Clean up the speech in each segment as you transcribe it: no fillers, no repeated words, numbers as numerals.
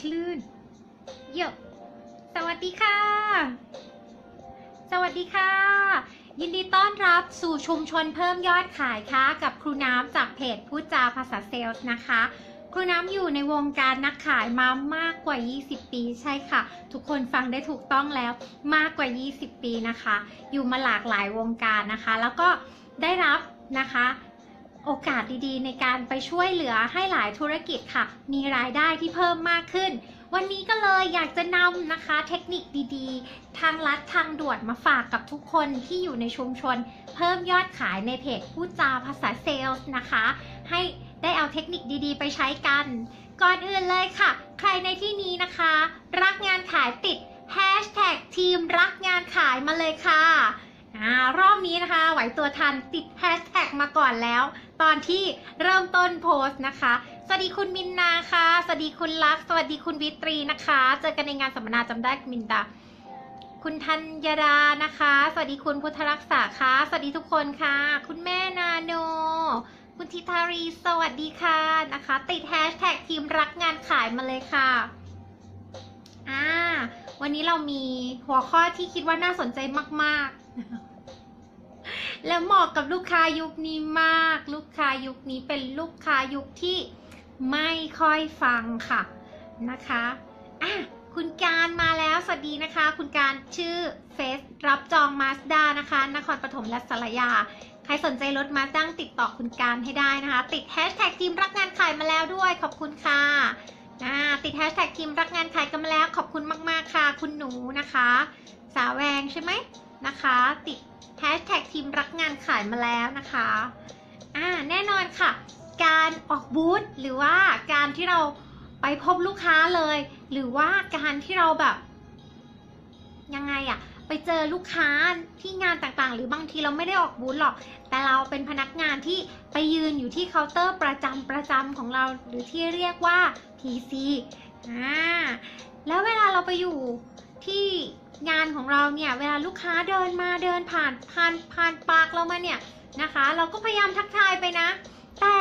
คลื่นเยอะสวัสดีค่ะสวัสดีค่ะยินดีต้อนรับสู่ชุมชนเพิ่มยอดขายค่ะกับครูน้ำจากเพจพูดจาภาษาเซลส์นะคะครูน้ำอยู่ในวงการนักขายมามากกว่า20ปีใช่ค่ะทุกคนฟังได้ถูกต้องแล้วมากกว่า20ปีนะคะอยู่มาหลากหลายวงการนะคะแล้วก็ได้รับนะคะโอกาสดีๆในการไปช่วยเหลือให้หลายธุรกิจค่ะมีรายได้ที่เพิ่มมากขึ้นวันนี้ก็เลยอยากจะนำนะคะเทคนิคดีๆทางลัดทางด่วนมาฝากกับทุกคนที่อยู่ในชุมชนเพิ่มยอดขายในเพจพูดจาภาษาเซลส์นะคะให้ได้เอาเทคนิคดีๆไปใช้กันก่อนอื่นเลยค่ะใครในที่นี้นะคะรักงานขายติดแฮชแท็กทีมรักงานขายมาเลยค่ะรอบนี้นะคะไหวตัวทันติดแฮชแท็กมาก่อนแล้วตอนที่เริ่มต้นโพสต์นะคะสวัสดีคุณมินนาค่ะสวัสดีคุณลักษณ์สวัสดีคุณวิตรีนะคะเจอกันในงานสัมมนาจำได้มินดาคุณธัญดานะคะสวัสดีคุณพุทธรักษาค่ะสวัสดีทุกคนค่ะคุณแม่นาโนคุณทิทารีสวัสดีค่ะนะคะติดแฮชแท็กทีมรักงานขายมาเลยค่ะวันนี้เรามีหัวข้อที่คิดว่าน่าสนใจมากๆและเหมาะกับลูกค้ายุคนี้มากลูกค้ายุคนี้เป็นลูกค้ายุคที่ไม่ค่อยฟังค่ะนะคะคุณการมาแล้วสวัสดีนะคะคุณการชื่อเฟซรับจองมาสด้านะคะนครปฐมและสารยาใครสนใจรถมาสด้าติดต่อคุณการให้ได้นะคะติดแฮชแท็กทีมรักงานขายมาแล้วด้วยขอบคุณค่ะติดแฮชแท็กทีมรักงานขายกันมาแล้วขอบคุณมากๆค่ะคุณหนูนะคะสาวแวงใช่ไหมนะคะติดแฮชแท็กทีมรักงานขายมาแล้วนะคะแน่นอนค่ะการออกบูธหรือว่าการที่เราไปพบลูกค้าเลยหรือว่าการที่เราแบบยังไงไปเจอลูกค้าที่งานต่างๆหรือบางทีเราไม่ได้ออกบูธหรอกแต่เราเป็นพนักงานที่ไปยืนอยู่ที่เคาน์เตอร์ประจำของเราหรือที่เรียกว่า PC แล้วเวลาเราไปอยู่ที่งานของเราเนี่ยเวลาลูกค้าเดินมาเดินผ่านปากเรามาเนี่ยนะคะเราก็พยายามทักทายไปนะแต่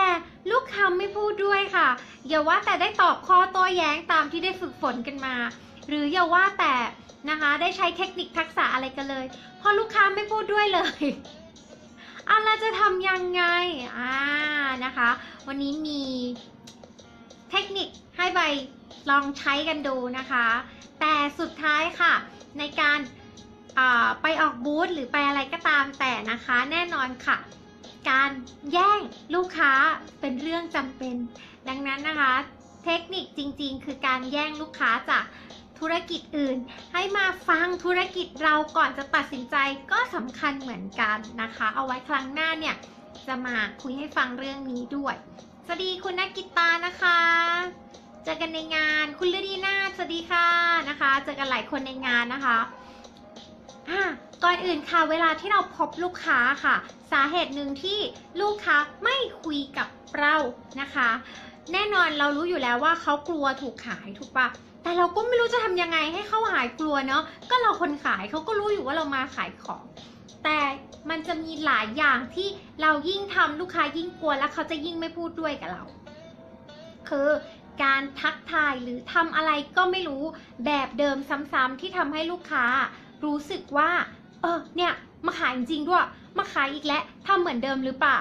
ลูกค้าไม่พูดด้วยค่ะอย่าว่าแต่ได้ตอบข้อโต้แย้งตามที่ได้ฝึกฝนกันมาหรืออย่าว่าแต่นะคะได้ใช้เทคนิคทักษะอะไรกันเลยเพราะลูกค้าไม่พูดด้วยเลยเราจะทำยังไงนะคะวันนี้มีเทคนิคให้ใบลองใช้กันดูนะคะแต่สุดท้ายค่ะในการไปออกบูธหรือไปอะไรก็ตามแต่นะคะแน่นอนค่ะการแย่งลูกค้าเป็นเรื่องจำเป็นดังนั้นนะคะเทคนิคจริงๆคือการแย่งลูกค้าจากธุรกิจอื่นให้มาฟังธุรกิจเราก่อนจะตัดสินใจก็สำคัญเหมือนกันนะคะเอาไว้ครั้งหน้าเนี่ยจะมาคุยให้ฟังเรื่องนี้ด้วยสวัสดีคุณนักกีตาร์นะคะเจอกันในงานคุณฤดีนาสวัสดีค่ะนะคะเจอกันหลายคนในงานนะคะก่อนอื่นค่ะเวลาที่เราพบลูกค้าค่ะสาเหตุหนึ่งที่ลูกค้าไม่คุยกับเรานะคะแน่นอนเรารู้อยู่แล้วว่าเขากลัวถูกขายถูกปะแต่เราก็ไม่รู้จะทำยังไงให้เขาหายกลัวเนาะก็เราคนขายเขาก็รู้อยู่ว่าเรามาขายของแต่มันจะมีหลายอย่างที่เรายิ่งทำลูกค้ายิ่งกลัวแล้วเขาจะยิ่งไม่พูดด้วยกับเราคือการทักทายหรือทำอะไรก็ไม่รู้แบบเดิมซ้ำๆที่ทำให้ลูกค้ารู้สึกว่าเนี่ยมาขายจริงด้วยมาขายอีกแล้วทำเหมือนเดิมหรือเปล่า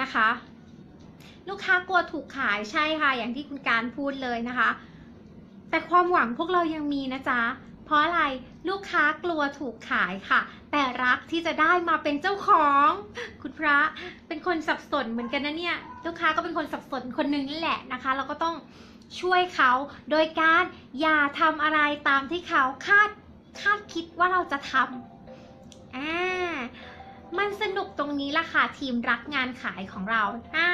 นะคะลูกค้ากลัวถูกขายใช่ค่ะอย่างที่คุณการพูดเลยนะคะแต่ความหวังพวกเรายังมีนะจ๊ะเพราะอะไรลูกค้ากลัวถูกขายค่ะแต่รักที่จะได้มาเป็นเจ้าของคุณพระเป็นคนสับสนเหมือนกันนะเนี่ยลูกค้าก็เป็นคนสับสนคนนึงนั่นแหละนะคะเราก็ต้องช่วยเขาโดยการอย่าทำอะไรตามที่เขาคาดคิดว่าเราจะทำมันสนุกตรงนี้ล่ะค่ะทีมรักงานขายของเรา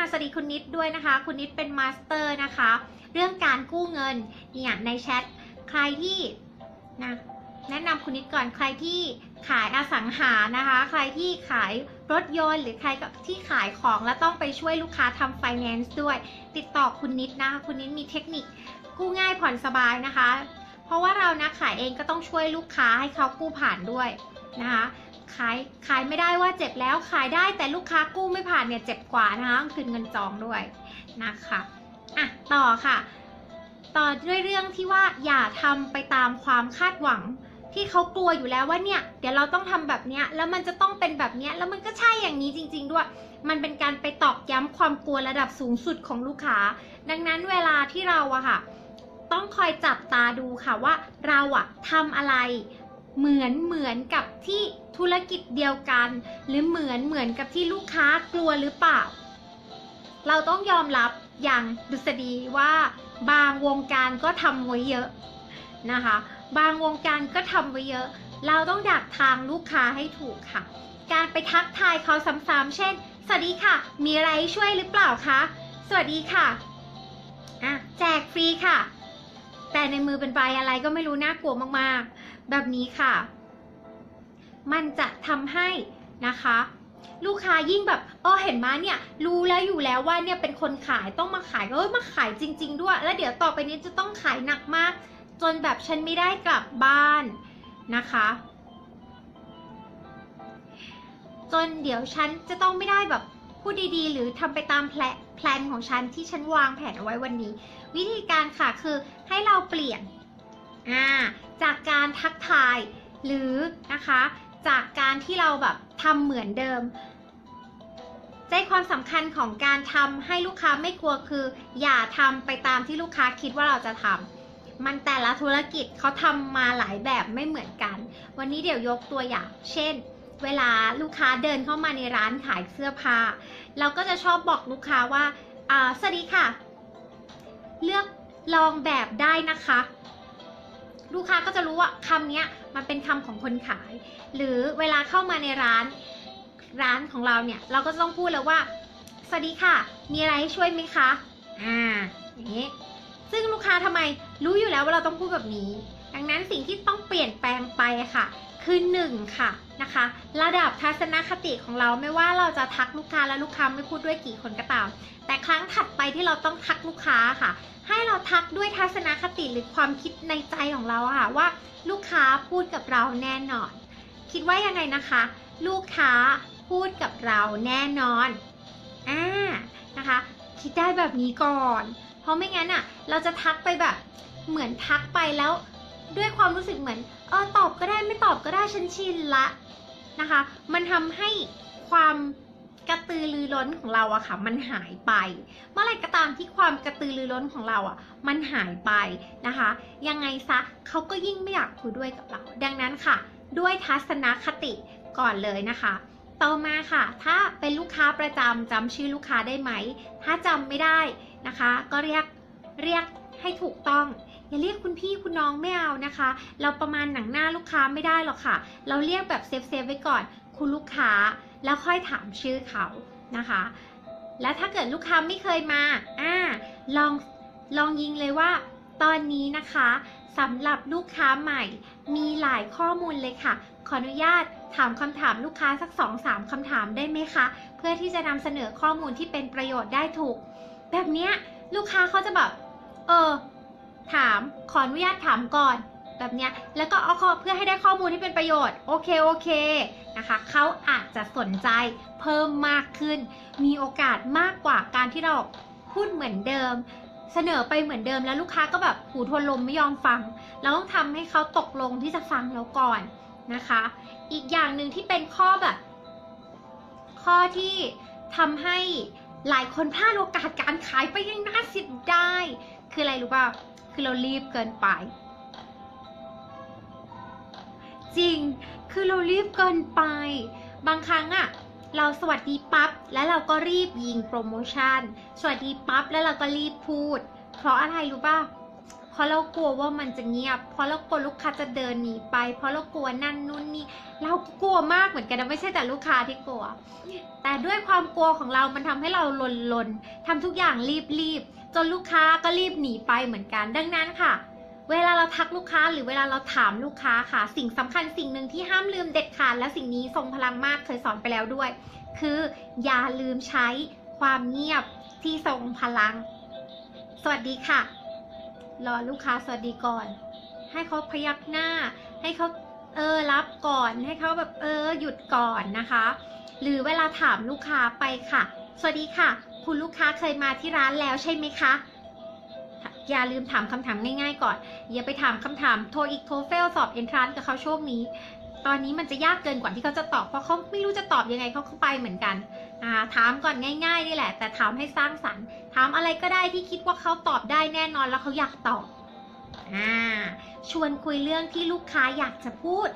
สวัสดีคุณนิดด้วยนะคะคุณนิดเป็นมาสเตอร์นะคะเรื่องการกู้เงินเนี่ยในแชทใครที่แนะนำคุณนิดก่อนใครที่ขายอสังหานะคะใครที่ขายรถยนต์หรือใครที่ขายของแล้วต้องไปช่วยลูกค้าทำไฟแนนซ์ด้วยติดต่อคุณนิดนะคะคุณนิดมีเทคนิคกู้ง่ายผ่อนสบายนะคะเพราะว่าเรานะขายเองก็ต้องช่วยลูกค้าให้เขากู้ผ่านด้วยนะคะขายไม่ได้ว่าเจ็บแล้วขายได้แต่ลูกค้ากู้ไม่ผ่านเนี่ยเจ็บกว่านะคะต้องคืนเงินจองด้วยนะคะต่อค่ะ ต่อด้วยเรื่องที่ว่าอย่าทำไปตามความคาดหวังที่เขากลัวอยู่แล้วว่าเนี่ยเดี๋ยวเราต้องทำแบบเนี้ยแล้วมันจะต้องเป็นแบบเนี้ยแล้วมันก็ใช่อย่างนี้จริงๆด้วยมันเป็นการไปตอกย้ำความกลัวระดับสูงสุดของลูกค้าดังนั้นเวลาที่เราอะค่ะต้องคอยจับตาดูค่ะว่าเราอะทำอะไรเหมือนกับที่ธุรกิจเดียวกันหรือเหมือนกับที่ลูกค้ากลัวหรือเปล่าเราต้องยอมรับอย่างดุษฎีว่าบางวงการก็ทำไว้เยอะนะคะบางวงการก็ทำไว้เยอะเราต้องดักทางลูกค้าให้ถูกค่ะการไปทักทายเขาซ้ำๆเช่นสวัสดีค่ะมีอะไรช่วยหรือเปล่าคะสวัสดีค่ะแจกฟรีค่ะแต่ในมือเป็นใบอะไรก็ไม่รู้น่ากลัวมากๆแบบนี้ค่ะมันจะทำให้นะคะลูกค้ายิ่งแบบเห็นมาเนี่ยรู้แล้วอยู่แล้วว่าเนี่ยเป็นคนขายต้องมาขายมาขายจริงๆด้วยแล้วเดี๋ยวต่อไปนี้จะต้องขายหนักมากจนแบบฉันไม่ได้กลับบ้านนะคะจนเดี๋ยวฉันจะต้องไม่ได้แบบพูดดีๆหรือทำไปตามแพลนของฉันที่ฉันวางแผนเอาไว้วันนี้วิธีการค่ะคือให้เราเปลี่ยนจากการทักทายหรือนะคะจากการที่เราแบบทำเหมือนเดิมใจความสำคัญของการทำให้ลูกค้าไม่กลัวคืออย่าทำไปตามที่ลูกค้าคิดว่าเราจะทำมันแต่ละธุรกิจเขาทำมาหลายแบบไม่เหมือนกันวันนี้เดี๋ยวยกตัวอย่างเช่นเวลาลูกค้าเดินเข้ามาในร้านขายเสื้อผ้าเราก็จะชอบบอกลูกค้าว่าสวัสดีค่ะเลือกลองแบบได้นะคะลูกค้าก็จะรู้ว่าคำนี้มันเป็นคำของคนขายหรือเวลาเข้ามาในร้านของเราเนี่ยเราก็ต้องพูดแล้วว่าสวัสดีค่ะมีอะไรให้ช่วยไหมคะอย่างนี้ซึ่งลูกค้าทำไมรู้อยู่แล้วว่าเราต้องพูดแบบนี้ดังนั้นสิ่งที่ต้องเปลี่ยนแปลงไปค่ะคือ1ค่ะนะคะระดับทัศนคติของเราไม่ว่าเราจะทักลูกค้าและลูกค้าไม่พูดด้วยกี่คนก็ตามแต่ครั้งถัดไปที่เราต้องทักลูกค้าค่ะให้เราทักด้วยทัศนคติหรือความคิดในใจของเราค่ะว่าลูกค้าพูดกับเราแน่นอนคิดว่ายังไงนะคะลูกค้าพูดกับเราแน่นอนนะคะคิดได้แบบนี้ก่อนเพราะไม่งั้นเราจะทักไปแบบเหมือนทักไปแล้วด้วยความรู้สึกเหมือนตอบก็ได้ไม่ตอบก็ได้ฉันชินละนะคะมันทำให้ความกระตือรือร้นของเราค่ะมันหายไปเมื่อไหร่ก็ตามที่ความกระตือรือร้นของเรามันหายไปนะคะยังไงซะเขาก็ยิ่งไม่อยากคุยด้วยกับเราดังนั้นค่ะด้วยทัศนคติก่อนเลยนะคะต่อมาค่ะถ้าเป็นลูกค้าประจำจำชื่อลูกค้าได้ไหมถ้าจำไม่ได้นะคะก็เรียกให้ถูกต้องอย่าเรียกคุณพี่คุณน้องไม่เอานะคะเราประมาณหนังหน้าลูกค้าไม่ได้หรอกค่ะเราเรียกแบบเซฟไว้ก่อนคุณลูกค้าแล้วค่อยถามชื่อเขานะคะแล้วถ้าเกิดลูกค้าไม่เคยมาลองยิงเลยว่าตอนนี้นะคะสำหรับลูกค้าใหม่มีหลายข้อมูลเลยค่ะขออนุญาตถามคำถามลูกค้าสัก 2-3 คำถามได้ไหมคะเพื่อที่จะนำเสนอข้อมูลที่เป็นประโยชน์ได้ถูกแบบเนี้ยลูกค้าเขาจะแบบถามขออนุญาตถามก่อนแบบเนี้ยแล้วก็เพื่อให้ได้ข้อมูลที่เป็นประโยชน์โอเคนะคะเขาอาจจะสนใจเพิ่มมากขึ้นมีโอกาสมากกว่าการที่เราพูดเหมือนเดิมเสนอไปเหมือนเดิมแล้วลูกค้าก็แบบหูทวนลมไม่ยอมฟังเราต้องทำให้เขาตกลงที่จะฟังเราก่อนนะคะอีกอย่างหนึ่งที่เป็นข้อที่ทำให้หลายคนพลาดโอกาสการขายไปยังน่าเสียดายคืออะไรรู้ป่ะคือเรารีบเกินไปจริงคือเรารีบเกินไปบางครั้งเราสวัสดีปั๊บแล้วเราก็รีบยิงโปรโมชั่นสวัสดีปั๊บแล้วเราก็รีบพูดเพราะอะไรรู้ป่ะเพราะเรากลัวว่ามันจะเงียบเพราะเรากลัวลูกค้าจะเดินหนีไปเพราะเรากลัวนั่นนู่นนี่เรากลัวมากเหมือนกันนะไม่ใช่แต่ลูกค้าที่กลัวแต่ด้วยความกลัวของเรามันทำให้เราลนทำทุกอย่างรีบจนลูกค้าก็รีบหนีไปเหมือนกันดังนั้นค่ะเวลาเราทักลูกค้าหรือเวลาเราถามลูกค้าค่ะสิ่งสำคัญสิ่งหนึ่งที่ห้ามลืมเด็ดขาดและสิ่งนี้ทรงพลังมากเคยสอนไปแล้วด้วยคืออย่าลืมใช้ความเงียบที่ทรงพลังสวัสดีค่ะรอลูกค้าสวัสดีก่อนให้เขาพยักหน้าให้เขารับก่อนให้เขาแบบหยุดก่อนนะคะหรือเวลาถามลูกค้าไปค่ะสวัสดีค่ะคุณลูกค้าเคยมาที่ร้านแล้วใช่ไหมคะ อย่าลืมถามคำถามง่ายๆก่อนอย่าไปถามคำถามTOEIC TOEFL สอบ Entrance กับเขาช่วงนี้ตอนนี้มันจะยากเกินกว่าที่เขาจะตอบเพราะเขาไม่รู้จะตอบยังไงเขาไปเหมือนกันถามก่อนง่ายๆนี่แหละแต่ถามให้สร้างสรรค์ถามอะไรก็ได้ที่คิดว่าเขาตอบได้แน่นอนแล้วเขาอยากตอบชวนคุยเรื่องที่ลูกค้าอยากจะพูด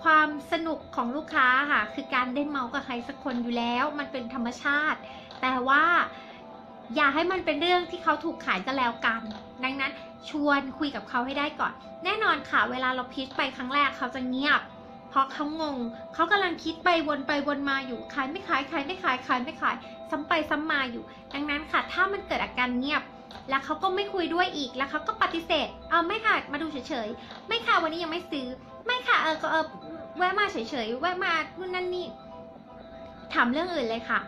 ความสนุกของลูกค้าค่ะคือการได้เมาส์กับใครสักคนอยู่แล้วมันเป็นธรรมชาติแต่ว่าอย่าให้มันเป็นเรื่องที่เขาถูกขายก็แล้วกันดังนั้นชวนคุยกับเขาให้ได้ก่อนแน่นอนค่ะเวลาเราพิชไปครั้งแรกเขาจะเงียบเพราะเขางงเขากำลังคิดไปวนมาอยู่ขายไม่ขายขายไม่ขายขายไม่ขายซ้ำไปซ้ำมาอยู่ดังนั้นค่ะถ้ามันเกิดอาการเงียบแล้วเขาก็ไม่คุยด้วยอีกแล้วเขาก็ปฏิเสธไม่ค่ะมาดูเฉยๆไม่ค่ะวันนี้ยังไม่ซื้อไม่ค่ะก็แวะมาเฉยๆแวะมานู่นนั่นนี่ถามเรื่องอื่นเลยค่ะ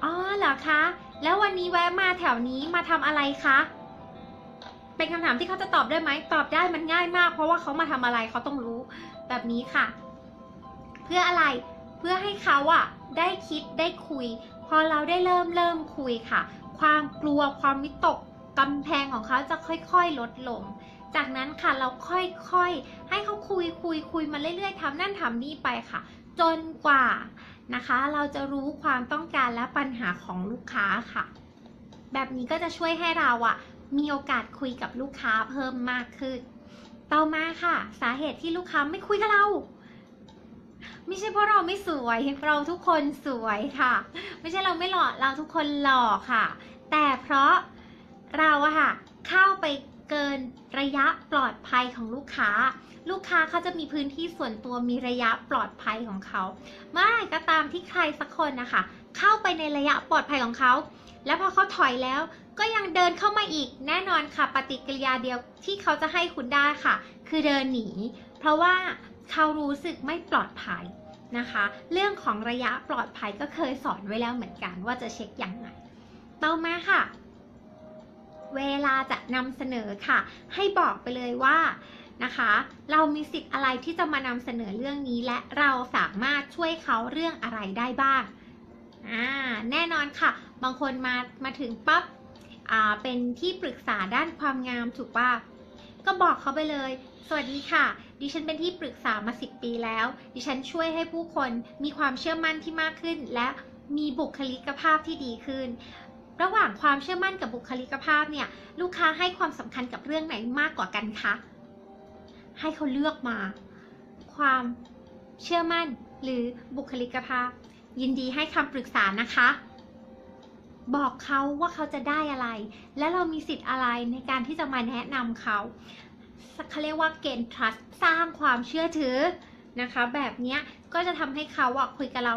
อ๋อเหรอคะแล้ววันนี้แวะมาแถวนี้มาทำอะไรคะเป็นคำถามที่เขาจะตอบได้ไหมตอบได้มันง่ายมากเพราะว่าเขามาทำอะไรเขาต้องรู้แบบนี้ค่ะเพื่ออะไรเพื่อให้เขาได้คิดได้คุยพอเราได้เริ่มคุยค่ะความกลัวความวิตกกำแพงของเขาจะค่อยๆลดลงจากนั้นค่ะเราค่อยๆให้เขาคุยมาเรื่อยๆทำนั่นทำนี่ไปค่ะจนกว่านะคะเราจะรู้ความต้องการและปัญหาของลูกค้าค่ะแบบนี้ก็จะช่วยให้เรามีโอกาสคุยกับลูกค้าเพิ่มมากขึ้นต่อมาค่ะสาเหตุที่ลูกค้าไม่คุยกับเราไม่ใช่เพราะเราไม่สวยเราทุกคนสวยค่ะไม่ใช่เราไม่หล่อเราทุกคนหล่อค่ะแต่เพราะเราเข้าไปเกินระยะปลอดภัยของลูกค้าเขาจะมีพื้นที่ส่วนตัวมีระยะปลอดภัยของเขาเมื่อไหร่ก็ตามที่ใครสักคนเข้าไปในระยะปลอดภัยของเขาแล้วพอเขาถอยแล้วก็ยังเดินเข้ามาอีกแน่นอนค่ะปฏิกิริยาเดียวที่เขาจะให้คุณได้ค่ะคือเดินหนีเพราะว่าเขารู้สึกไม่ปลอดภัยนะคะเรื่องของระยะปลอดภัยก็เคยสอนไว้แล้วเหมือนกันว่าจะเช็คอย่างไรต่อมาค่ะเวลาจะนำเสนอค่ะให้บอกไปเลยว่านะคะเรามีสิทธิ์อะไรที่จะมานำเสนอเรื่องนี้และเราสามารถช่วยเขาเรื่องอะไรได้บ้างแน่นอนค่ะบางคนมาถึงปั๊บเป็นที่ปรึกษาด้านความงามถูกป่ะก็บอกเขาไปเลยสวัสดีค่ะดิฉันเป็นที่ปรึกษามา10 ปีแล้วดิฉันช่วยให้ผู้คนมีความเชื่อมั่นที่มากขึ้นและมีบุคลิกภาพที่ดีขึ้นระหว่างความเชื่อมั่นกับบุคลิกภาพเนี่ยลูกค้าให้ความสำคัญกับเรื่องไหนมากกว่ากันคะให้เขาเลือกมาความเชื่อมั่นหรือบุคลิกภาพยินดีให้คำปรึกษานะคะบอกเขาว่าเขาจะได้อะไรและเรามีสิทธิ์อะไรในการที่จะมาแนะนำเขาเรียกว่าเกณฑ์ trust สร้างความเชื่อถือนะคะแบบนี้ก็จะทำให้เขาคุยกับเรา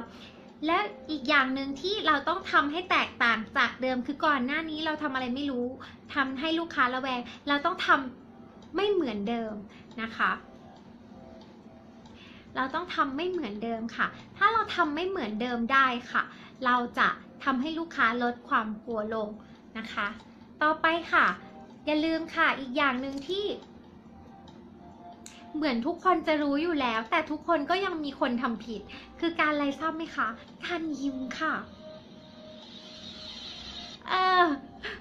และอีกอย่างหนึ่งที่เราต้องทำให้แตกต่างจากเดิมคือก่อนหน้านี้เราทำอะไรไม่รู้ทำให้ลูกค้าระแวงเราต้องทำไม่เหมือนเดิมนะคะเราต้องทำไม่เหมือนเดิมค่ะถ้าเราทำไม่เหมือนเดิมได้ค่ะเราจะทำให้ลูกค้าลดความกลัวลงนะคะต่อไปค่ะอย่าลืมค่ะอีกอย่างหนึ่งที่เหมือนทุกคนจะรู้อยู่แล้วแต่ทุกคนก็ยังมีคนทำผิดคือการอะไรทราบไหมคะการยิ้มค่ะ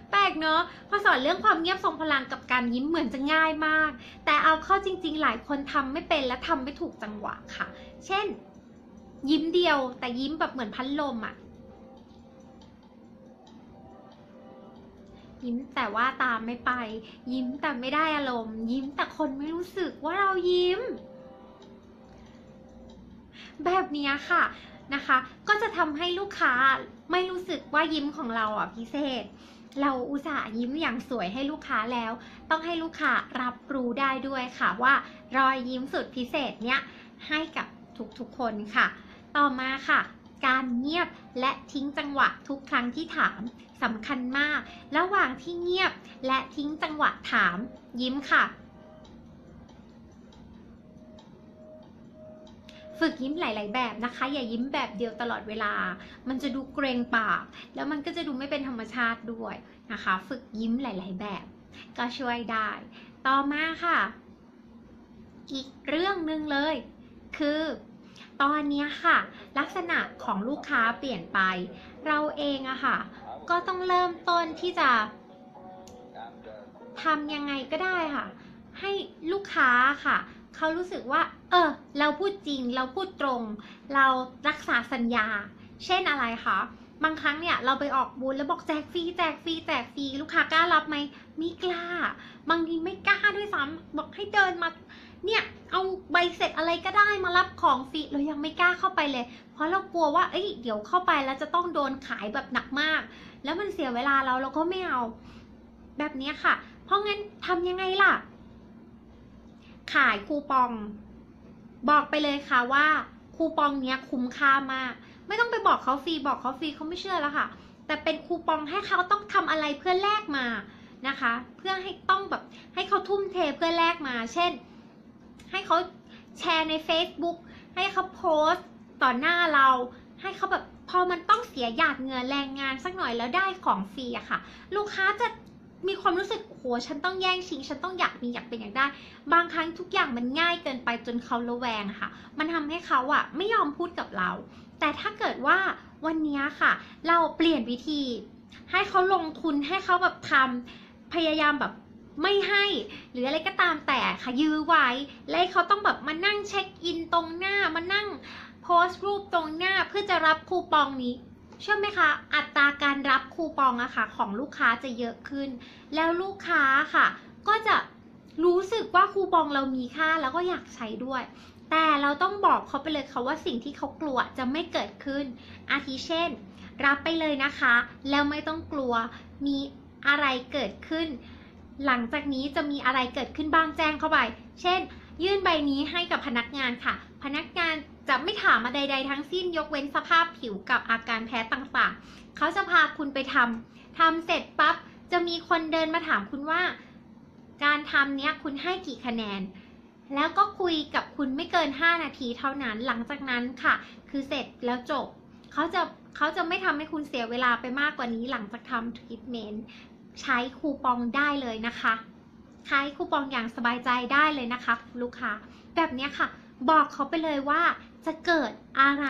แปลกเนอะพอสอนเรื่องความเงียบทรงพลังกับการยิ้มเหมือนจะง่ายมากแต่เอาเข้าจริงๆหลายคนทำไม่เป็นและทำไม่ถูกจังหวะค่ะเช่นยิ้มเดียวแต่ยิ้มแบบเหมือนพัดลมยิ้มแต่ว่าตามไม่ไปยิ้มแต่ไม่ได้อารมณ์ยิ้มแต่คนไม่รู้สึกว่าเรายิ้มแบบนี้ค่ะนะคะก็จะทำให้ลูกค้าไม่รู้สึกว่ายิ้มของเราพิเศษเราอุตส่าห์ยิ้มอย่างสวยให้ลูกค้าแล้วต้องให้ลูกค้ารับรู้ได้ด้วยค่ะว่ารอยยิ้มสุดพิเศษเนี้ยให้กับทุกๆคนค่ะต่อมาค่ะการเงียบและทิ้งจังหวะทุกครั้งที่ถามสำคัญมากระหว่างที่เงียบและทิ้งจังหวะถามยิ้มค่ะฝึกยิ้มหลายๆแบบนะคะอย่ายิ้มแบบเดียวตลอดเวลามันจะดูเกรงปากแล้วมันก็จะดูไม่เป็นธรรมชาติด้วยนะคะฝึกยิ้มหลายๆแบบก็ช่วยได้ต่อมาค่ะอีกเรื่องหนึ่งเลยคือตอนนี้ค่ะลักษณะของลูกค้าเปลี่ยนไปเราเองก็ต้องเริ่มต้นที่จะ ทำยังไงก็ได้ค่ะให้ลูกค้าค่ะเขารู้สึกว่าเราพูดจริงเราพูดตรงเรารักษาสัญญาเช่นอะไรคะบางครั้งเนี่ยเราไปออกบูธแล้วบอกแจกฟรีแจกฟรีแจกฟรีลูกค้ากล้ารับไหมไม่กล้าบางทีไม่กล้าด้วยซ้ำบอกให้เดินมาเนี่ยเอาใบเสร็จอะไรก็ได้มารับของฟรีเรายังไม่กล้าเข้าไปเลยเพราะเรากลัวว่าเดี๋ยวเข้าไปแล้วจะต้องโดนขายแบบหนักมากแล้วมันเสียเวลาเราก็ไม่เอาแบบนี้ค่ะเพราะงั้นทำยังไงล่ะขายคูปองบอกไปเลยค่ะว่าคูปองเนี้ยคุ้มค่ามากไม่ต้องไปบอกเขาฟรีบอกเขาฟรีเขาไม่เชื่อแล้วค่ะแต่เป็นคูปองให้เขาต้องทำอะไรเพื่อแลกมานะคะเพื่อให้ต้องแบบให้เขาทุ่มเทเพื่อแลกมาเช่นให้เขาแชร์ใน Facebook ให้เขาโพสต์ต่อหน้าเราให้เขาแบบพอมันต้องเสียหยาดเหงื่อแรงงานสักหน่อยแล้วได้ของฟรีอะค่ะลูกค้าจะมีความรู้สึกโหฉันต้องแย่งชิงฉันต้องอยากมีอยากเป็นอยากได้บางครั้งทุกอย่างมันง่ายเกินไปจนเขาระแวงค่ะมันทำให้เขาอะไม่ยอมพูดกับเราแต่ถ้าเกิดว่าวันนี้ค่ะเราเปลี่ยนวิธีให้เขาลงทุนให้เขาแบบทำพยายามแบบไม่ให้หรืออะไรก็ตามแต่ค่ะยื้อไว้แล้วเขาต้องแบบมานั่งเช็คอินตรงหน้ามานั่งโพสต์รูปตรงหน้าเพื่อจะรับคูปองนี้เชื่อไหมคะอัตราการรับคูปองอะค่ะของลูกค้าจะเยอะขึ้นแล้วลูกค้าค่ะก็จะรู้สึกว่าคูปองเรามีค่าแล้วก็อยากใช้ด้วยแต่เราต้องบอกเขาไปเลยค่ะว่าสิ่งที่เขากลัวจะไม่เกิดขึ้นอาทิเช่นรับไปเลยนะคะแล้วไม่ต้องกลัวมีอะไรเกิดขึ้นหลังจากนี้จะมีอะไรเกิดขึ้นบ้างแจ้งเข้าไปเช่นยื่นใบนี้ให้กับพนักงานค่ะพนักงานจะไม่ถามอะไรใดๆทั้งสิ้นยกเว้นสภาพผิวกับอาการแพ้ต่างๆเขาจะพาคุณไปทำเสร็จปั๊บจะมีคนเดินมาถามคุณว่าการทำเนี้ยคุณให้กี่คะแนนแล้วก็คุยกับคุณไม่เกิน5นาทีเท่านั้นหลังจากนั้นค่ะคือเสร็จแล้วจบเขาจะไม่ทำให้คุณเสียเวลาไปมากกว่านี้หลังจากทำทรีทเมนต์ใช้คูปองได้เลยนะคะใช้คูปองอย่างสบายใจได้เลยนะคะลูกค้าแบบนี้ค่ะบอกเขาไปเลยว่าจะเกิดอะไร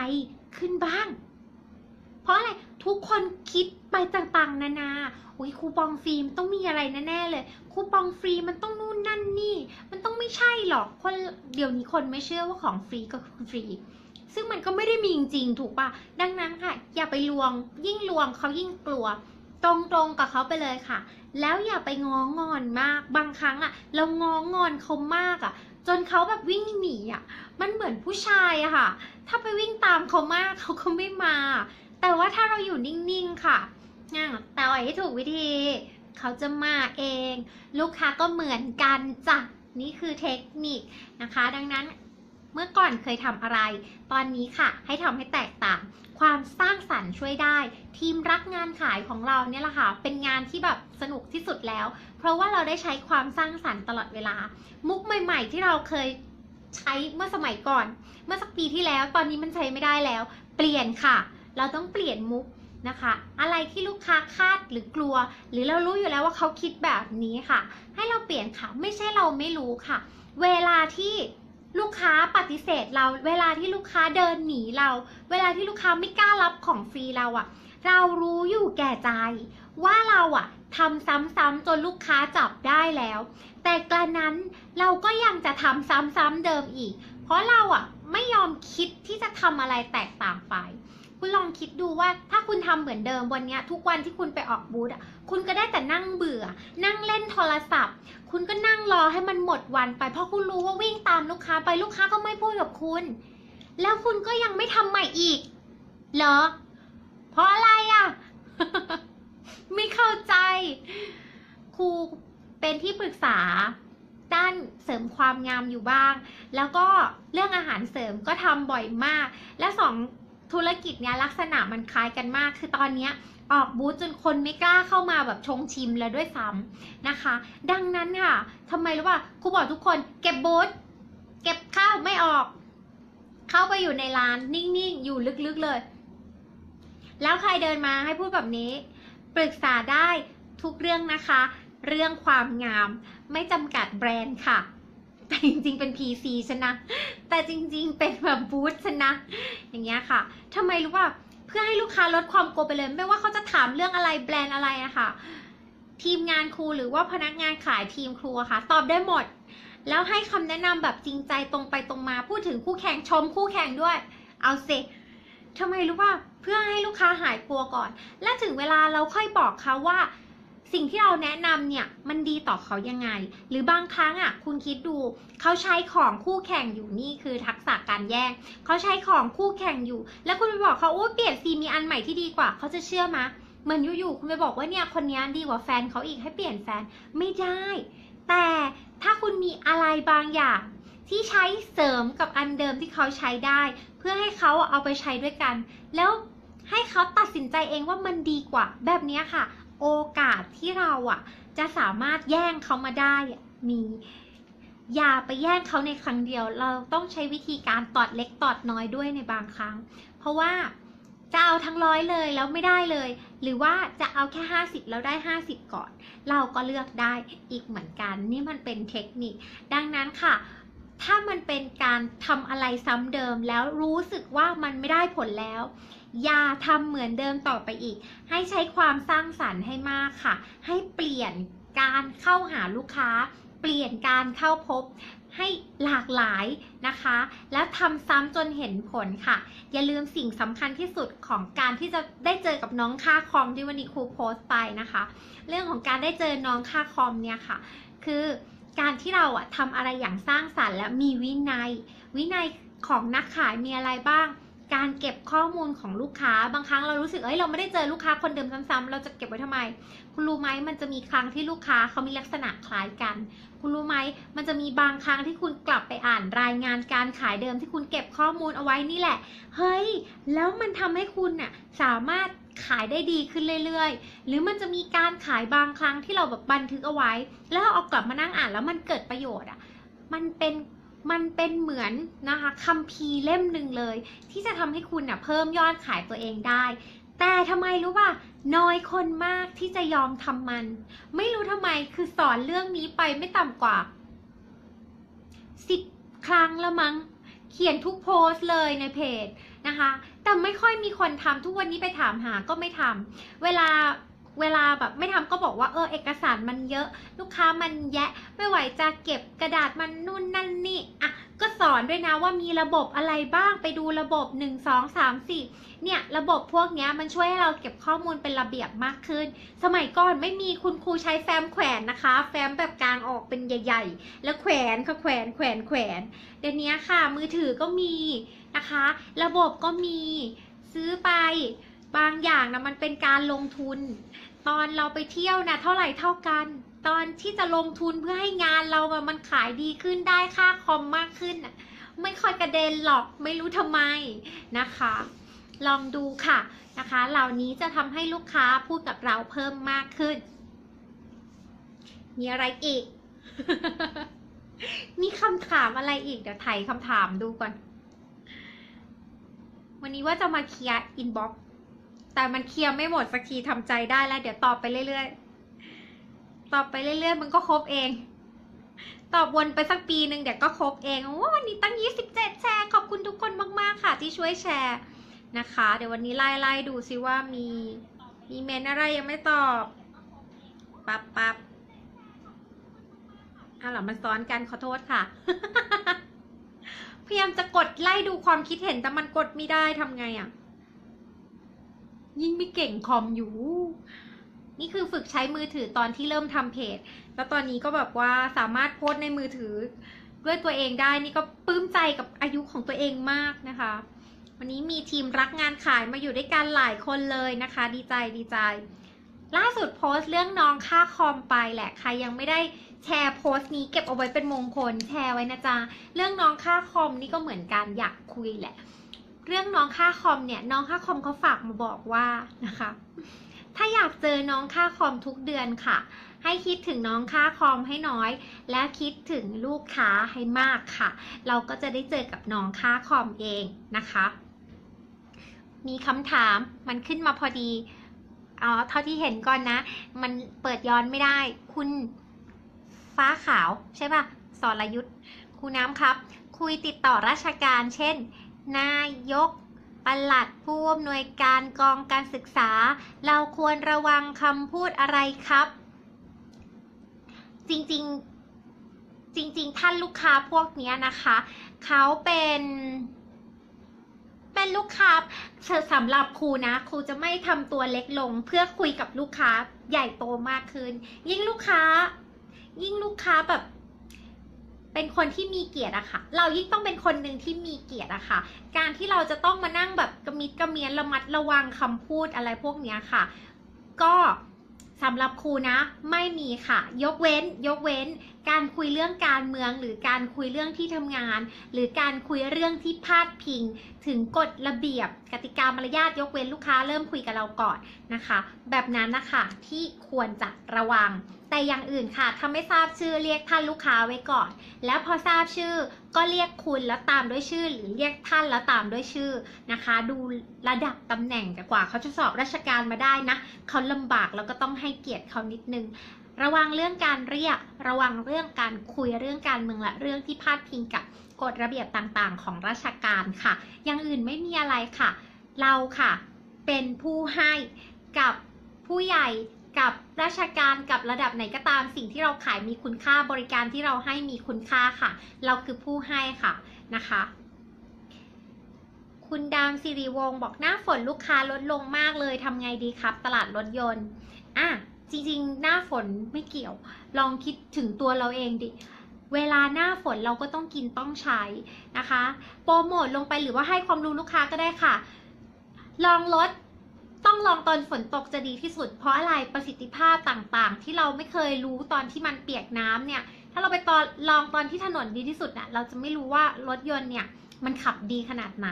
ขึ้นบ้างเพราะอะไรทุกคนคิดไปต่างๆนานาอุ้ยคูปองฟรีมันต้องมีอะไรแน่ๆเลยคูปองฟรีมันต้องนู่นนั่นนี่มันต้องไม่ใช่หรอกคนเดี๋ยวนี้คนไม่เชื่อว่าของฟรีก็คือฟรีซึ่งมันก็ไม่ได้มีจริงๆถูกปะดังนั้นค่ะอย่าไปลวงยิ่งลวงเขายิ่งกลัวตรงๆกับเขาไปเลยค่ะแล้วอย่าไปง้องอนมากบางครั้งอะเราง้องอนเขามากอะจนเขาแบบวิ่งหนีอะมันเหมือนผู้ชายอะค่ะถ้าไปวิ่งตามเขามากเขาก็ไม่มาแต่ว่าถ้าเราอยู่นิ่งๆค่ะแต่ว่าให้ถูกวิธีเขาจะมาเองลูกค้าก็เหมือนกันจ้ะนี่คือเทคนิคนะคะดังนั้นเมื่อก่อนเคยทำอะไรตอนนี้ค่ะให้ทำให้แตกต่างความสร้างสรรค์ช่วยได้ทีมรักงานขายของเราเนี่ยแหละค่ะเป็นงานที่แบบสนุกที่สุดแล้วเพราะว่าเราได้ใช้ความสร้างสรรค์ตลอดเวลามุกใหม่ๆที่เราเคยใช้เมื่อสมัยก่อนเมื่อสักปีที่แล้วตอนนี้มันใช้ไม่ได้แล้วเปลี่ยนค่ะเราต้องเปลี่ยนมุกนะคะอะไรที่ลูกค้าคาดหรือกลัวหรือเรารู้อยู่แล้วว่าเขาคิดแบบนี้ค่ะให้เราเปลี่ยนค่ะไม่ใช่เราไม่รู้ค่ะเวลาที่ลูกค้าปฏิเสธเราเวลาที่ลูกค้าเดินหนีเราเวลาที่ลูกค้าไม่กล้ารับของฟรีเราอะเรารู้อยู่แก่ใจว่าเราอะทำซ้ำๆจนลูกค้าจับได้แล้วแต่กระนั้นเราก็ยังจะทำซ้ำๆเดิมอีกเพราะเราอะไม่ยอมคิดที่จะทำอะไรแตกต่างไปคุณลองคิดดูว่าถ้าคุณทำเหมือนเดิมวันนี้ทุกวันที่คุณไปออกบูธอะคุณก็ได้แต่นั่งเบื่อนั่งเล่นโทรศัพท์คุณก็นั่งรอให้มันหมดวันไปเพราะคุณรู้ว่าวิ่งตามลูกค้าไปลูกค้าก็ไม่พูดกับคุณแล้วคุณก็ยังไม่ทำใหม่อีกเหรอเพราะอะไรอะ ไม่เข้าใจครูเป็นที่ปรึกษาด้านเสริมความงามอยู่บ้างแล้วก็เรื่องอาหารเสริมก็ทำบ่อยมากและสองธุรกิจเนี้ยลักษณะมันคล้ายกันมากคือตอนเนี้ยออกบูธจนคนไม่กล้าเข้ามาแบบชงชิมแล้วด้วยซ้ำนะคะดังนั้นค่ะทำไมรู้ป่ะครูบอกทุกคนเก็บบูธเก็บข้าวไม่ออกเข้าไปอยู่ในร้านนิ่งๆอยู่ลึกๆเลยแล้วใครเดินมาให้พูดแบบนี้ปรึกษาได้ทุกเรื่องนะคะเรื่องความงามไม่จำกัดแบรนด์ค่ะแต่จริงๆเป็น PC ชนะแต่จริงๆเป็นแบบบูธชนะอย่างเงี้ยค่ะทำไมรู้ป่ะเพื่อให้ลูกค้าลดความกลัวไปเลยไม่ว่าเขาจะถามเรื่องอะไรแบรนด์อะไรอะค่ะ ทีมงานครูหรือว่าพนักงานขายทีมครูอะค่ะตอบได้หมดแล้วให้คำแนะนำแบบจริงใจตรงไปตรงมาพูดถึงคู่แข่งชมคู่แข่งด้วยเอาสิทำไมรู้ว่าเพื่อให้ลูกค้าหายกลัวก่อนและถึงเวลาเราค่อยบอกเขาว่าสิ่งที่เราแนะนำเนี่ยมันดีต่อเขายังไงหรือบางครั้งอ่ะคุณคิดดูเขาใช้ของคู่แข่งอยู่นี่คือทักษะการแย่งเขาใช้ของคู่แข่งอยู่แล้วคุณไปบอกเขาโอ้เปลี่ยนซีมีอันใหม่ที่ดีกว่าเขาจะเชื่อไหมเหมือนอยู่ๆคุณไปบอกว่าเนี่ยคนนี้ดีกว่าแฟนเขาอีกให้เปลี่ยนแฟนไม่ได้แต่ถ้าคุณมีอะไรบางอย่างที่ใช้เสริมกับอันเดิมที่เขาใช้ได้เพื่อให้เขาเอาไปใช้ด้วยกันแล้วให้เขาตัดสินใจเองว่ามันดีกว่าแบบนี้ค่ะโอกาสที่เราจะสามารถแย่งเขามาได้มีอย่าไปแย่งเขาในครั้งเดียวเราต้องใช้วิธีการตอดเล็กตอดน้อยด้วยในบางครั้งเพราะว่าจะเอาทั้ง100เลยแล้วไม่ได้เลยหรือว่าจะเอาแค่50แล้วได้50ก่อนเราก็เลือกได้อีกเหมือนกันนี่มันเป็นเทคนิคดังนั้นค่ะถ้ามันเป็นการทำอะไรซ้ำเดิมแล้วรู้สึกว่ามันไม่ได้ผลแล้วอย่าทำเหมือนเดิมต่อไปอีกให้ใช้ความสร้างสรรค์ให้มากค่ะให้เปลี่ยนการเข้าหาลูกค้าเปลี่ยนการเข้าพบให้หลากหลายนะคะแล้วทำซ้ำจนเห็นผลค่ะอย่าลืมสิ่งสำคัญที่สุดของการที่จะได้เจอกับน้องค่าคอมที่วันนี้ครูโพสต์ไปนะคะเรื่องของการได้เจอน้องค่าคอมเนี่ยค่ะคือการที่เราทำอะไรอย่างสร้างสรรค์และมีวินัยของนักขายมีอะไรบ้างการเก็บข้อมูลของลูกค้าบางครั้งเรารู้สึกเราไม่ได้เจอลูกค้าคนเดิมซ้ำๆเราจะเก็บไว้ทำไมคุณรู้ไหมมันจะมีครั้งที่ลูกค้าเขามีลักษณะคล้ายกันคุณรู้ไหมมันจะมีบางครั้งที่คุณกลับไปอ่านรายงานการขายเดิมที่คุณเก็บข้อมูลเอาไว้นี่แหละเฮ้ยแล้วมันทำให้คุณสามารถขายได้ดีขึ้นเรื่อยๆหรือมันจะมีการขายบางครั้งที่เราแบบบันทึกเอาไว้แล้วเอากลับมานั่งอ่านแล้วมันเกิดประโยชน์มันเป็นเหมือนนะคะคัมภีร์เล่มหนึ่งเลยที่จะทำให้คุณเพิ่มยอดขายตัวเองได้แต่ทำไมรู้ป่ะน้อยคนมากที่จะยอมทำมันไม่รู้ทำไมคือสอนเรื่องนี้ไปไม่ต่ำกว่า10 ครั้งละมั้งเขียนทุกโพสต์เลยในเพจนะคะแต่ไม่ค่อยมีคนทำทุกวันนี้ไปถามหาก็ไม่ทำเวลาแบบไม่ทำก็บอกว่าเอกสารมันเยอะลูกค้ามันแยะไม่ไหวจะเก็บกระดาษมันนู่นนั่นนี่ก็สอนด้วยนะว่ามีระบบอะไรบ้างไปดูระบบ1 2 3 4เนี่ยระบบพวกนี้มันช่วยให้เราเก็บข้อมูลเป็นระเบียบมากขึ้นสมัยก่อนไม่มีคุณครูใช้แฟ้มแขวนนะคะแฟ้มแบบกลางออกเป็นใหญ่ๆแล้วแขวนค่ะแขวนเดี๋ยวนี้ค่ะมือถือก็มีนะคะระบบก็มีซื้อไปบางอย่างมันเป็นการลงทุนตอนเราไปเที่ยวเท่าไหร่เท่ากันตอนที่จะลงทุนเพื่อให้งานเรามันขายดีขึ้นได้ค่าคอมมากขึ้นไม่ค่อยกระเด็นหรอกไม่รู้ทำไมนะคะลองดูค่ะนะคะเหล่านี้จะทำให้ลูกค้าพูดกับเราเพิ่มมากขึ้นมีอะไรอีก มีคำถามอะไรอีกเดี๋ยวไถคำถามดูก่อนวันนี้ว่าจะมาเคลียร์อินบ็อกซ์แต่มันเคลียร์ไม่หมดสักทีทำใจได้แล้วเดี๋ยวตอบไปเรื่อยๆมันก็ครบเองตอบวนไปสักปีหนึ่งเดี๋ยวก็ครบเองวันนี้ตั้ง27แชร์ขอบคุณทุกคนมากๆค่ะที่ช่วยแชร์นะคะเดี๋ยววันนี้ไล่ดูซิว่ามีเมนอะไรยังไม่ตอบปั๊บเหรอมันซ้อนกันขอโทษค่ะ พยายามจะกดไล่ดูความคิดเห็นแต่มันกดไม่ได้ทำไงยิ่งไม่เก่งคอมอยู่นี่คือฝึกใช้มือถือตอนที่เริ่มทำเพจแล้วตอนนี้ก็แบบว่าสามารถโพสในมือถือด้วยตัวเองได้นี่ก็ปลื้มใจกับอายุของตัวเองมากนะคะวันนี้มีทีมรักงานขายมาอยู่ด้วยกันหลายคนเลยนะคะดีใจล่าสุดโพสต์เรื่องน้องค่าคอมไปแหละใครยังไม่ได้แชร์โพสต์นี้เก็บเอาไว้เป็นมงคลแชร์ไว้นะจ๊ะเรื่องน้องค่าคอมนี่ก็เหมือนกันอยากคุยแหละเรื่องน้องค่าคอมเนี่ยน้องค่าคอมเขาฝากมาบอกว่านะคะถ้าอยากเจอน้องค่าคอมทุกเดือนค่ะให้คิดถึงน้องค่าคอมให้น้อยและคิดถึงลูกค้าให้มากค่ะเราก็จะได้เจอกับน้องค่าคอมเองนะคะมีคำถามมันขึ้นมาพอดีเท่าที่เห็นก่อนนะมันเปิดย้อนไม่ได้คุณฟ้าขาวใช่ป่ะสรยุทธครูน้ำครับคุยติดต่อราชการเช่นนายกปลัดผู้อำนวยการกองการศึกษาเราควรระวังคำพูดอะไรครับ จริงๆจริงๆท่านลูกค้าพวกนี้นะคะเขาเป็นลูกค้าสำหรับครูนะครูจะไม่ทำตัวเล็กลงเพื่อคุยกับลูกค้าใหญ่โตมากขึ้นยิ่งลูกค้าแบบเป็นคนที่มีเกียรติอะค่ะเรายิ่งต้องเป็นคนหนึ่งที่มีเกียรติอะค่ะการที่เราจะต้องมานั่งแบบกระมิดกระเมียนระมัดระวังคำพูดอะไรพวกนี้ค่ะก็สำหรับครูนะไม่มีค่ะยกเว้นการคุยเรื่องการเมืองหรือการคุยเรื่องที่ทำงานหรือการคุยเรื่องที่พาดพิงถึงกฎระเบียบกติกามารยาทยกเว้นลูกค้าเริ่มคุยกับเราก่อนนะคะแบบนั้นนะคะที่ควรจะระวังแต่อย่างอื่นค่ะถ้าไม่ทราบชื่อเรียกท่านลูกค้าไว้ก่อนแล้วพอทราบชื่อก็เรียกคุณแล้วตามด้วยชื่อหรือเรียกท่านแล้วตามด้วยชื่อนะคะดูระดับตำแหน่งกว่าเขาจะสอบราชการมาได้นะเขาลำบากแล้วก็ต้องให้เกียรติเขานิดนึงระวังเรื่องการเรียกระวังเรื่องการคุยเรื่องการเมืองและเรื่องที่พาดพิงกับกฎระเบียบต่างๆของราชการค่ะอย่างอื่นไม่มีอะไรค่ะเราค่ะเป็นผู้ให้กับผู้ใหญ่กับราชการกับระดับไหนก็ตามสิ่งที่เราขายมีคุณค่าบริการที่เราให้มีคุณค่าค่ะเราคือผู้ให้ค่ะนะคะคุณดามสิริวงศ์บอกหน้าฝนลูกค้าลดลงมากเลยทำไงดีครับตลาดรถยนต์จริงๆหน้าฝนไม่เกี่ยวลองคิดถึงตัวเราเองดิเวลาหน้าฝนเราก็ต้องกินต้องใช้นะคะโปรโมทลงไปหรือว่าให้ความรู้ลูกค้าก็ได้ค่ะลองลดต้องลองตอนฝนตกจะดีที่สุดเพราะอะไรประสิทธิภาพต่างๆที่เราไม่เคยรู้ตอนที่มันเปียกน้ำเนี่ยถ้าเราไปลองตอนที่ถนนดีที่สุดน่ะเราจะไม่รู้ว่ารถยนต์เนี่ยมันขับดีขนาดไหน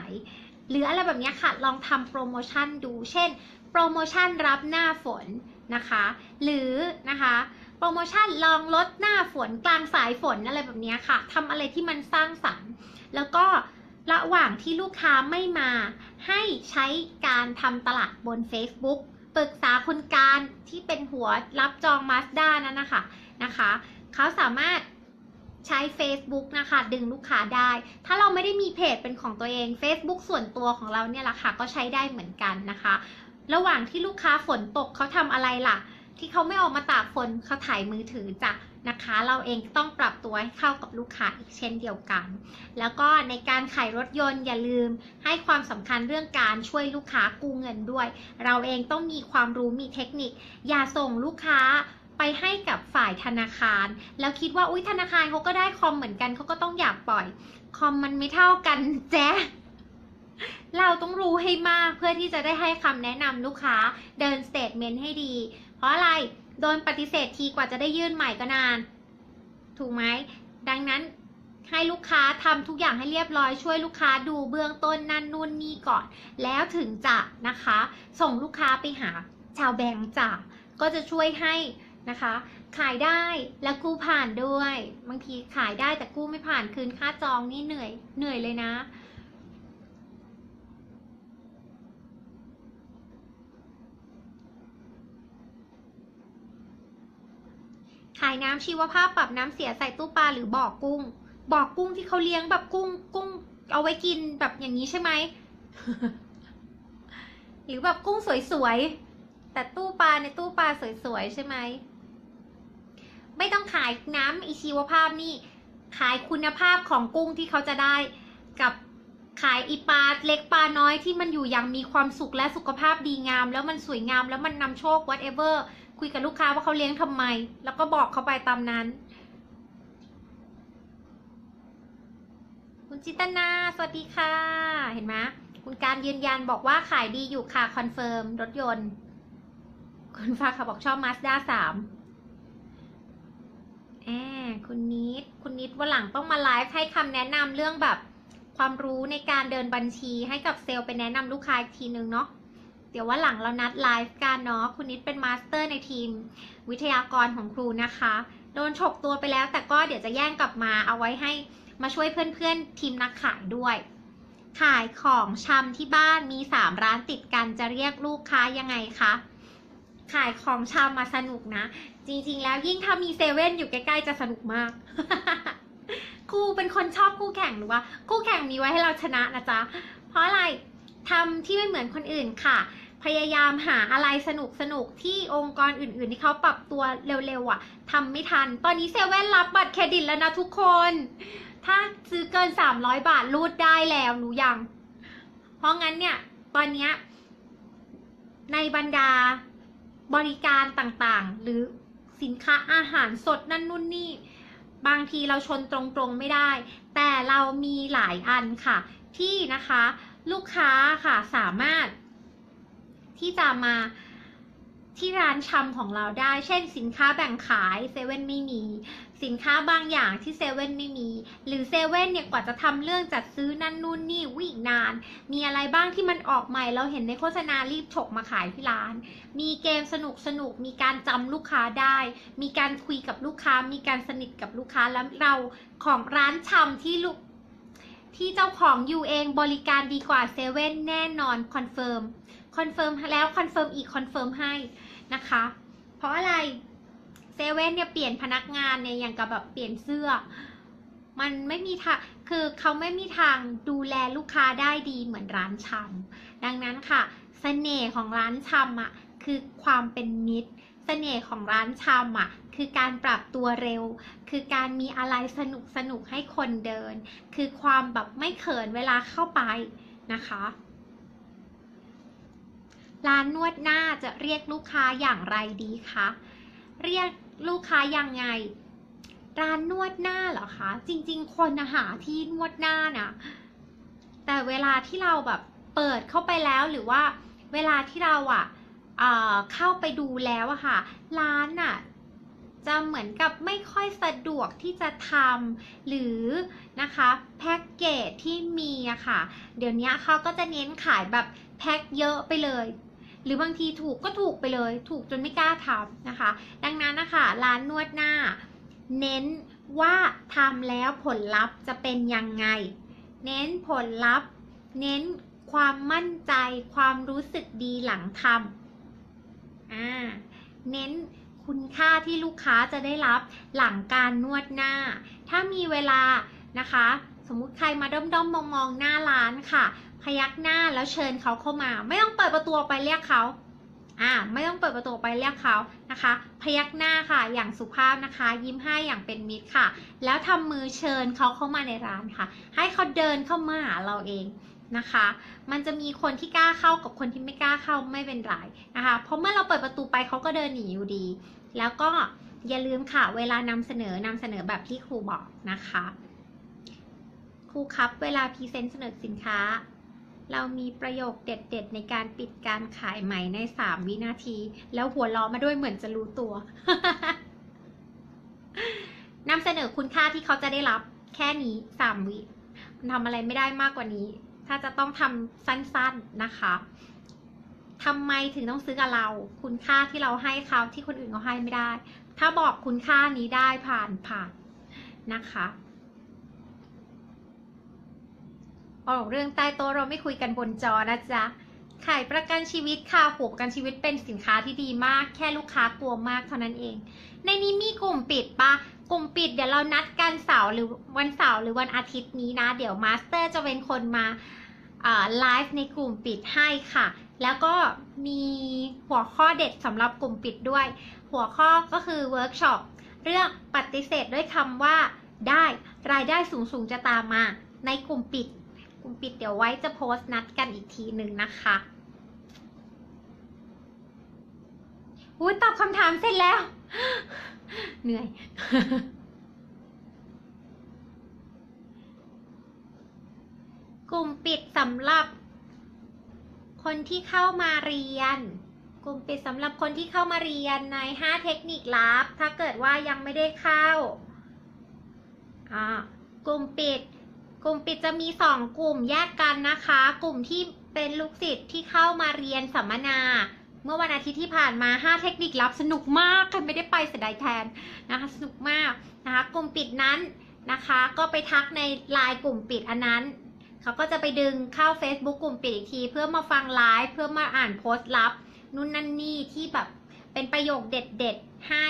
หรืออะไรแบบนี้ค่ะลองทำโปรโมชั่นดูเช่นโปรโมชั่นรับหน้าฝนนะคะหรือนะคะโปรโมชั่นลองลดหน้าฝนกลางสายฝนอะไรแบบนี้ค่ะทำอะไรที่มันสร้างสรรค์แล้วก็ระหว่างที่ลูกค้าไม่มาให้ใช้การทำตลาดบน Facebook ปรึกษาคุณการที่เป็นหัวรับจอง Mazda นั่นนะคะเขาสามารถใช้ Facebook นะคะดึงลูกค้าได้ถ้าเราไม่ได้มีเพจเป็นของตัวเอง Facebook ส่วนตัวของเราเนี่ยแหละค่ะก็ใช้ได้เหมือนกันนะคะระหว่างที่ลูกค้าฝนตกเขาทำอะไรล่ะที่เขาไม่ออกมาตากฝนเขาถ่ายมือถือจ้ะนะคะเราเองต้องปรับตัวให้เข้ากับลูกค้าอีกเช่นเดียวกันแล้วก็ในการขายรถยนต์อย่าลืมให้ความสำคัญเรื่องการช่วยลูกค้ากู้เงินด้วยเราเองต้องมีความรู้มีเทคนิคอย่าส่งลูกค้าไปให้กับฝ่ายธนาคารแล้วคิดว่าอุ๊ยธนาคารเขาก็ได้คอมเหมือนกันเขาก็ต้องอยากปล่อยคอมมันไม่เท่ากันแจ๊เราต้องรู้ให้มากเพื่อที่จะได้ให้คำแนะนำลูกค้าเดินสเตทเมนต์ให้ดีเพราะอะไรโดนปฏิเสธทีกว่าจะได้ยื่นใหม่ก็นานถูกไหมดังนั้นให้ลูกค้าทำทุกอย่างให้เรียบร้อยช่วยลูกค้าดูเบื้องต้นนั่นนู่นนี่ก่อนแล้วถึงจะนะคะส่งลูกค้าไปหาชาวแบงก์จ่าก็จะช่วยให้นะคะขายได้และกู้ผ่านด้วยบางทีขายได้แต่กู้ไม่ผ่านคืนค่าจองนี่เหนื่อยเลยนะขายน้ำชีวภาพปรับน้ำเสียใส่ตู้ปลาหรือบ่อกุ้งที่เขาเลี้ยงแบบกุ้งเอาไว้กินแบบอย่างนี้ใช่ไหม หรือแบบกุ้งสวยๆแต่ตู้ปลาในตู้ปลาสวยๆใช่ไหมไม่ต้องขายน้ำชีวภาพนี่ขายคุณภาพของกุ้งที่เขาจะได้กับขายอีปลาเล็กปลาน้อยที่มันอยู่อย่างมีความสุขและสุขภาพดีงามแล้วมันสวยงามแล้วมันนำโชค whateverคุยกับลูกค้าว่าเขาเลี้ยงทำไมแล้วก็บอกเขาไปตามนั้นคุณจิตนาสวัสดีค่ะเห็นไหมคุณการยืนยันบอกว่าขายดีอยู่ค่ะคอนเฟิร์มรถยนต์คุณฟ้าค่ะบอกชอบ Mazda 3คุณนิดวันหลังต้องมาไลฟ์ให้คำแนะนำเรื่องแบบความรู้ในการเดินบัญชีให้กับเซลล์ไปแนะนำลูกค้าอีกทีนึงเนาะเดี๋ยวว่าหลังเรานัดไลฟ์กันเนาะคุณนิดเป็นมาสเตอร์ในทีมวิทยากรของครูนะคะโดนฉกตัวไปแล้วแต่ก็เดี๋ยวจะแย่งกลับมาเอาไว้ให้มาช่วยเพื่อนๆทีมนักขายด้วยขายของชำที่บ้านมี3ร้านติดกันจะเรียกลูกค้ายังไงคะขายของชำมาสนุกนะจริงๆแล้วยิ่งถ้ามีเซเว่นอยู่ใกล้ๆจะสนุกมาก ครูเป็นคนชอบคู่แข่งหรือว่าคู่แข่งมีไว้ให้เราชนะนะจ๊ะเพราะอะไรทำที่ไม่เหมือนคนอื่นค่ะ พยายามหาอะไรสนุกที่องค์กรอื่นๆที่เขาปรับตัวเร็วๆทำไม่ทันตอนนี้เซเว่นรับบัตรเครดิตแล้วนะทุกคนถ้าซื้อเกิน300 บาทรูดได้แล้วรู้ยังเพราะงั้นเนี่ยตอนนี้ในบรรดาบริการต่างๆหรือสินค้าอาหารสดนั่นนู่นนี่บางทีเราชนตรงๆไม่ได้แต่เรามีหลายอันค่ะที่นะคะลูกค้าค่ะสามารถที่จะมาที่ร้านชำของเราได้เช่นสินค้าแบ่งขายเซเว่นไม่มีสินค้าบางอย่างที่เซเว่นไม่มีหรือเซเว่นเนี่ยกว่าจะทำเรื่องจัดซื้อนั่นนู่นนี่วิ่งนานมีอะไรบ้างที่มันออกใหม่เราเห็นในโฆษณารีบฉกมาขายที่ร้านมีเกมสนุกมีการจำลูกค้าได้มีการคุยกับลูกค้ามีการสนิทกับลูกค้าแล้วเราของร้านชำที่เจ้าของอยู่เองบริการดีกว่าเซเว่นแน่นอนคอนเฟิร์มแล้วคอนเฟิร์มอีกคอนเฟิร์มให้นะคะเพราะอะไรเซเว่นเนี่ยเปลี่ยนพนักงานเนี่ยอย่างกับแบบเปลี่ยนเสื้อมันไม่มีทางคือเขาไม่มีทางดูแลลูกค้าได้ดีเหมือนร้านชำดังนั้นค่ะเสน่ห์ของร้านชำคือความเป็นมิตรเสน่ห์ของร้านชำคือการปรับตัวเร็วคือการมีอะไรสนุกให้คนเดินคือความแบบไม่เขินเวลาเข้าไปนะคะร้านนวดหน้าจะเรียกลูกค้าอย่างไรดีคะเรียกลูกค้ายังไงร้านนวดหน้าเหรอคะจริงๆคนหาที่นวดหน้านะแต่เวลาที่เราแบบเปิดเข้าไปแล้วหรือว่าเวลาที่เราเข้าไปดูแล้วค่ะร้านจะเหมือนกับไม่ค่อยสะดวกที่จะทำหรือนะคะแพ็กเกจที่มีค่ะเดี๋ยวนี้เขาก็จะเน้นขายแบบแพ็กเยอะไปเลยหรือบางทีถูกก็ถูกไปเลยถูกจนไม่กล้าทำนะคะดังนั้นนะคะร้านนวดหน้าเน้นว่าทำแล้วผลลัพธ์จะเป็นยังไงเน้นผลลัพธ์เน้นความมั่นใจความรู้สึกดีหลังทำเน้นคุณค่าที่ลูกค้าจะได้รับหลังการนวดหน้าถ้ามีเวลานะคะสมมุติใครมาด้อมมองหน้าร้านค่ะพยักหน้าแล้วเชิญเขาเข้ามาไม่ต้องเปิดประตูไปเรียกเขาไม่ต้องเปิดประตูไปเรียกเขานะคะพยักหน้าค่ะอย่างสุภาพนะคะยิ้มให้อย่างเป็นมิตรค่ะแล้วทำมือเชิญเขาเข้ามาในร้านค่ะให้เขาเดินเข้ามาหาเราเองนะคะมันจะมีคนที่กล้าเข้ากับคนที่ไม่กล้าเข้าไม่เป็นไรนะคะเพราะเมื่อเราเปิดประตูไปเขาก็เดินหนีอยู่ดีแล้วก็อย่าลืมค่ะเวลานำเสนอแบบที่ครูบอกนะคะครูครับเวลาพรีเซนต์เสนอสินค้าเรามีประโยคเด็ดๆในการปิดการขายใหม่ใน3 วินาทีแล้วหัวเราะมาด้วยเหมือนจะรู้ตัว นำเสนอคุณค่าที่เขาจะได้รับแค่นี้3 วิมันทำอะไรไม่ได้มากกว่านี้ถ้าจะต้องทำสั้นๆนะคะทำไมถึงต้องซื้อกับเราคุณค่าที่เราให้เขาที่คนอื่นเขาให้ไม่ได้ถ้าบอกคุณค่านี้ได้ผ่านนะคะเรื่องใต้โต๊ะเราไม่คุยกันบนจอนะจ๊ะขายประกันชีวิตค่ะประกันชีวิตเป็นสินค้าที่ดีมากแค่ลูกค้ากลัวมากเท่านั้นเองในนี้มีกลุ่มปิดปะกลุ่มปิดเดี๋ยวเรานัดกันวันเสาร์หรือวันอาทิตย์นี้นะเดี๋ยวมาสเตอร์จะเป็นคนมาไลฟ์ในกลุ่มปิดให้ค่ะแล้วก็มีหัวข้อเด็ดสำหรับกลุ่มปิดด้วยหัวข้อก็คือเวิร์กช็อปเรื่องปฏิเสธด้วยคำว่าได้รายได้สูงจะตามมาในกลุ่มปิดเดี๋ยวไว้จะโพสต์นัดกันอีกทีหนึ่งนะคะตอบคำถามเสร็จแล้ว เหนื่อย กลุ่มปิดสำหรับคนที่เข้ามาเรียนกลุ่มปิดสำหรับคนที่เข้ามาเรียนใน5 เทคนิคลับถ้าเกิดว่ายังไม่ได้เข้ากลุ่มปิดจะมี2 กลุ่มแยกกันนะคะกลุ่มที่เป็นลูกศิษย์ที่เข้ามาเรียนสัมมนาเมื่อวันอาทิตย์ที่ผ่านมา5 เทคนิคลับสนุกมากใครไม่ได้ไปเสียดายแทนนะคะสนุกมากนะคะกลุ่มปิดนั้นนะคะก็ไปทักในไลน์กลุ่มปิดอันนั้นเขาก็จะไปดึงเข้า Facebook กลุ่มปิดอีกทีเพื่อมาฟังไลฟ์เพื่อมาอ่านโพสต์ลับนู่นนั่นนี่ที่แบบเป็นประโยคเด็ดๆให้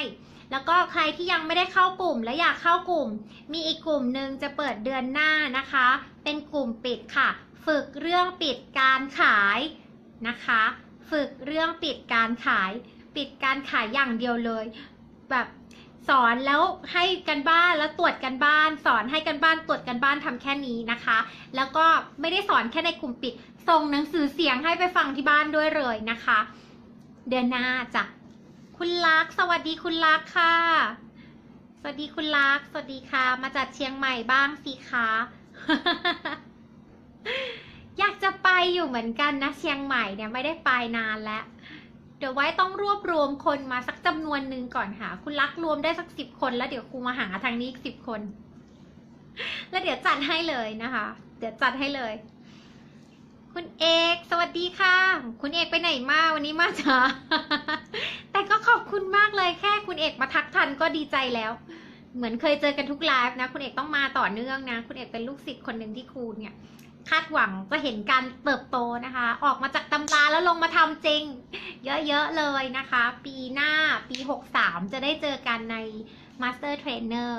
แล้วก็ใครที่ยังไม่ได้เข้ากลุ่มและอยากเข้ากลุ่มมีอีกกลุ่มหนึ่งจะเปิดเดือนหน้านะคะเป็นกลุ่มปิดค่ะฝึกเรื่องปิดการขายนะคะ ฝึกเรื่องปิดการขายอย่างเดียวเลยแบบสอนแล้วให้กันบ้านแล้วตรวจกันบ้านสอนให้กันบ้านตรวจกันบ้านทำแค่นี้นะคะ แล้วก็ไม่ได้สอนแค่ในกลุ่มปิดส่งหนังสือเสียงให้ไปฟังที่บ้านด้วยเลยนะคะ เดือนหน้าจ้ะคุณลักษณ์สวัสดีคุณลักษณ์ค่ะสวัสดีคุณลักษณ์สวัสดีค่ะมาจากเชียงใหม่บ้างสิคะ อยากจะไปอยู่เหมือนกันนะเชียงใหม่เนี่ยไม่ได้ไปนานแล้วเดี๋ยวไว้ต้องรวบรวมคนมาสักจำนวนหนึ่งก่อนค่ะคุณลักษณ์รวมได้สัก10 คนแล้วเดี๋ยวครูมาหาทางนี้อีก10 คนแล้วเดี๋ยวจัดให้เลยนะคะเดี๋ยวจัดให้เลยคุณเอกสวัสดีค่ะคุณเอกไปไหนมาวันนี้มาจ้า แต่ก็ขอบคุณมากเลยแค่คุณเอกมาทักทันก็ดีใจแล้วเหมือนเคยเจอกันทุกไลฟ์นะคุณเอกต้องมาต่อเนื่องนะคุณเอกเป็นลูกศิษย์คนหนึ่งที่ครูเนี่ยคาดหวังจะเห็นการเติบโตนะคะออกมาจากตำราแล้วลงมาทำจริงเยอะๆเลยนะคะปีหน้าปี63จะได้เจอกันใน Master Trainer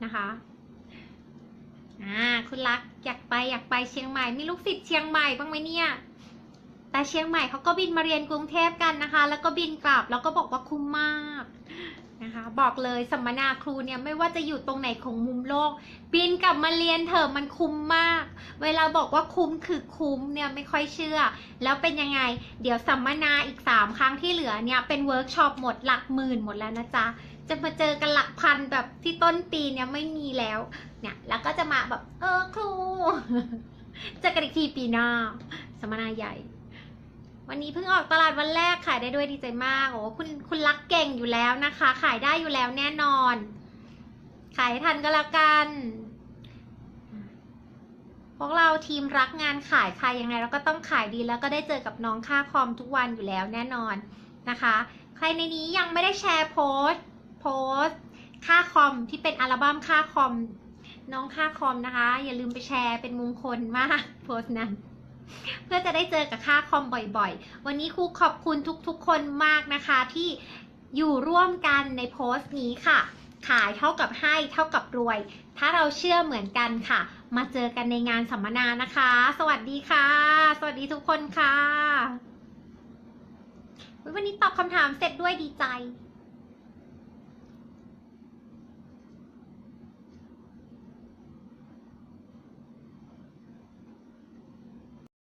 นะคะคุณรักอยากไปเชียงใหม่มีลูกศิษย์เชียงใหม่บ้างไหมเนี่ยแต่เชียงใหม่เขาก็บินมาเรียนกรุงเทพกันนะคะแล้วก็บินกลับแล้วก็บอกว่าคุ้มมากนะคะบอกเลยสัมมนาครูเนี่ยไม่ว่าจะอยู่ตรงไหนของมุมโลกบินกลับมาเรียนเถอะมันคุ้มมากเวลาบอกว่าคุ้มคือคุ้มเนี่ยไม่ค่อยเชื่อแล้วเป็นยังไงเดี๋ยวสัมมนาอีก3 ครั้งที่เหลือเนี่ยเป็นเวิร์กช็อปหมดหลักหมื่นหมดแล้วนะจ๊ะจะมาเจอกันหลักพันแบบที่ต้นปีเนี่ยไม่มีแล้วเนี่ยแล้วก็จะมาแบบครู เจอกันอีกทีปีหน้าสัมมนาใหญ่วันนี้เพิ่งออกตลาดวันแรกขายได้ด้วยดีใจมากโอ้คุณรักเก่งอยู่แล้วนะคะขายได้อยู่แล้วแน่นอนขายทันก็แล้วกันพวกเราทีมรักงานขายยังไงเราก็ต้องขายดีแล้วก็ได้เจอกับน้องค่าคอมทุกวันอยู่แล้วแน่นอนนะคะใครในนี้ยังไม่ได้แชร์โพสต์ค่าคอมที่เป็นอัลบั้มค่าคอมน้องค่าคอมนะคะอย่าลืมไปแชร์เป็นมงคลมากโพสต์นั้นเพื่อจะได้เจอกับค่าคอมบ่อยๆวันนี้ครูขอบคุณทุกๆคนมากนะคะที่อยู่ร่วมกันในโพสต์นี้ค่ะขายเท่ากับให้เท่ากับรวยถ้าเราเชื่อเหมือนกันค่ะมาเจอกันในงานสัมมนานะคะสวัสดีค่ะสวัสดีทุกคนค่ะวันนี้ตอบคำถามเสร็จด้วยดีใจ